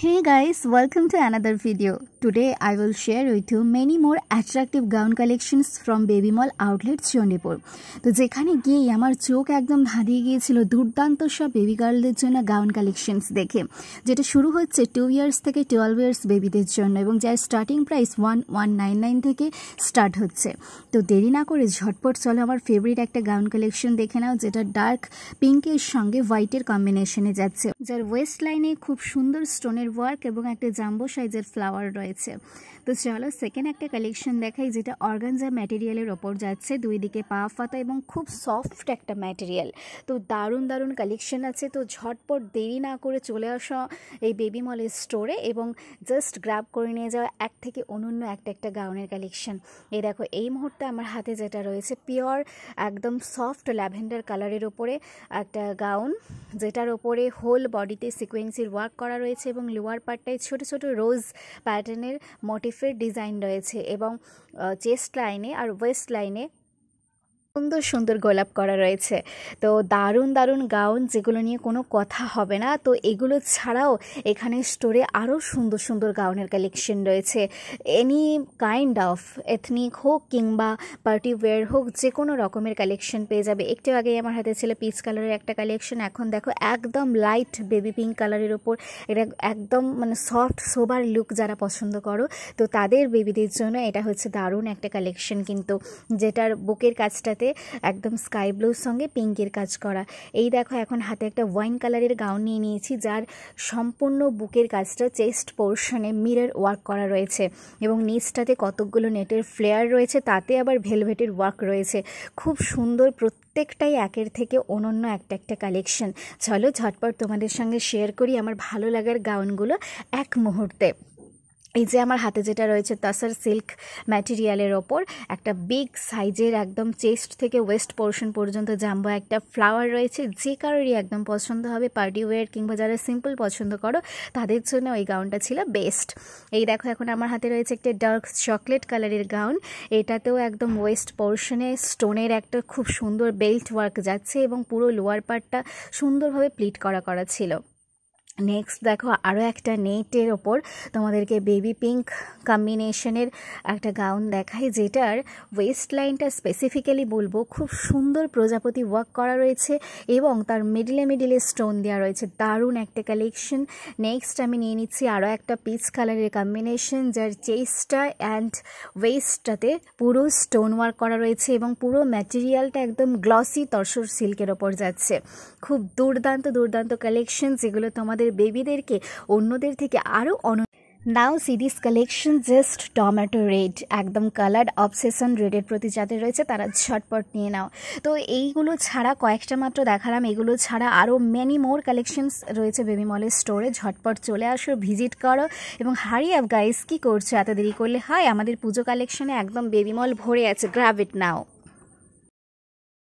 Hey guys, welcome to another video. Today I will share with you many more attractive gown collections from Baby Mall Outlet Chandipur. তো যেখানে গিয়ে আমার চোখ একদম ধাঁধিয়ে গিয়েছিল দুর্দান্ত সব বেবি গার্লদের জন্য গাউন কালেকশনস দেখে, যেটা শুরু হচ্ছে 2 ইয়ার্স থেকে 12 ইয়ার্স বেবিদের জন্য এবং যার স্টার্টিং প্রাইস 1199 থেকে স্টার্ট হচ্ছে। তো দেরি না করে ঝটপট চলো আমার ফেভারিট একটা গাউন কালেকশন দেখে নাও, যেটা ডার্ক পিঙ্কের সঙ্গে হোয়াইটের কম্বিনেশনে যাচ্ছে, যার ওয়েস্ট লাইনে খুব সুন্দর স্টোনের ওয়ার্ক এবং একটা জাম্বো সাইজের ফ্লাওয়ার রয়েছে। তো চলো সেকেন্ড একটা কালেকশন দেখাই, যেটা অর্গানজা ম্যাটেরিয়ালের ওপর যাচ্ছে, দুই দিকে পা ফাতা এবং খুব সফট একটা ম্যাটেরিয়াল। তো দারুণ দারুণ কালেকশন আছে। তো ঝটপট দেরি না করে চলে আসো এই বেবি মলের স্টোরে এবং জাস্ট গ্র্যাব করে নিয়ে যাওয়া এক থেকে অনন্য একটা গাউনের কালেকশন। এই দেখো এই মুহূর্তে আমার হাতে যেটা রয়েছে পিওর একদম সফট ল্যাভেন্ডার কালারের ওপরে একটা গাউন, যেটার ওপরে হোল বডিতে সিকোয়েন্সির ওয়ার্ক করা রয়েছে এবং লোয়ার পার্টটায় ছোট ছোট রোজ প্যাটার্নের মোটিফের ডিজাইন রয়েছে এবং চেস্ট লাইনে আর ওয়েস্ট লাইনে সুন্দর সুন্দর গোলাপ করা রয়েছে। তো দারুণ দারুণ গাউন, যেগুলো নিয়ে কোনো কথা হবে না। তো এগুলো ছাড়াও এখানে স্টোরে আরও সুন্দর সুন্দর গাউনের কালেকশন রয়েছে, এনি কাইন্ড অফ এথনিক হোক কিংবা পার্টি ওয়্যার হোক, যে কোনো রকমের কালেকশন পেয়ে যাবে। একটু আগে আমার হাতে ছিল পিচ কালারের একটা কালেকশন, এখন দেখো একদম লাইট বেবি পিঙ্ক কালারের ওপর। এটা একদম মানে সফট সোবার লুক যারা পছন্দ করো, তো তাদের বেবিদের জন্য এটা হচ্ছে দারুণ একটা কালেকশন, কিন্তু যেটার বুকের কাজটাতে একদম স্কাই ব্লুর সঙ্গে পিঙ্কের কাজ করা। এই দেখো এখন হাতে একটা ওয়াইন কালারের গাউন নিয়ে নিয়েছি, যার সম্পূর্ণ বুকের কাজটা চেস্ট পোর্শনে মিরর ওয়ার্ক করা রয়েছে এবং নিচটাতে কতকগুলো নেটের ফ্লেয়ার রয়েছে, তাতে আবার ভেলভেটের ওয়ার্ক রয়েছে। খুব সুন্দর, প্রত্যেকটাই একের থেকে অনন্য একটা কালেকশন। চলো ঝটপট তোমাদের সঙ্গে শেয়ার করি আমার ভালো লাগার গাউনগুলো এক মুহূর্তে। এই যে আমার হাতে যেটা রয়েছে তাসার সিল্ক ম্যাটেরিয়ালের ওপর একটা বিগ সাইজের একদম চেস্ট থেকে ওয়েস্ট পোর্শন পর্যন্ত জাম্বো একটা ফ্লাওয়ার রয়েছে, যে কারোরই একদম পছন্দ হবে, পার্টি ওয়্যার কিংবা যারা সিম্পল পছন্দ করো তাদের জন্য ওই গাউনটা ছিল বেস্ট। এই দেখো এখন আমার হাতে রয়েছে একটা ডার্ক চকলেট কালারের গাউন, এটাতেও একদম ওয়েস্ট পোর্শনে স্টোনের একটা খুব সুন্দর বেল্ট ওয়ার্ক যাচ্ছে এবং পুরো লোয়ার পার্টটা সুন্দরভাবে প্লিট করা ছিল। নেক্সট দেখো আরও একটা নেটের ওপর তোমাদেরকে বেবি পিঙ্ক কম্বিনেশনের একটা গাউন দেখাই, যেটার ওয়েস্ট লাইনটা স্পেসিফিক্যালি বলবো খুব সুন্দর প্রজাপতি ওয়ার্ক করা রয়েছে এবং তার মিডিলে স্টোন দেওয়া রয়েছে। দারুণ একটা কালেকশন। নেক্সট আমি নিয়ে নিচ্ছি আরও একটা পিচ কালারের কম্বিনেশন, যার চেস্টটা অ্যান্ড ওয়েস্টটাতে পুরো স্টোন ওয়ার্ক করা রয়েছে এবং পুরো ম্যাটেরিয়ালটা একদম গ্লসি তসর সিল্কের ওপর যাচ্ছে। খুব দুর্দান্ত কালেকশন, যেগুলো তোমাদের বেবিদেরকে অন্যদের থেকে আরও now see this collection just tomato red, একদম কালার অবসেশন রেডের প্রতি যাদের রয়েছে তারা ঝটপট নিয়ে নাও। তো এইগুলো ছাড়া কয়েকটা মাত্র দেখালাম, এগুলো ছাড়া আরও মেনি মোর কালেকশনস রয়েছে বেবি মলের স্টোরে। ঝটপট চলে আসো, ভিজিট করো এবং হারি আপ গাইস, কী করছো এত দেরি করলে হয়? আমাদের পুজো কালেকশনে একদম বেবি মল ভরে আছে, গ্র্যাব ইট নাও।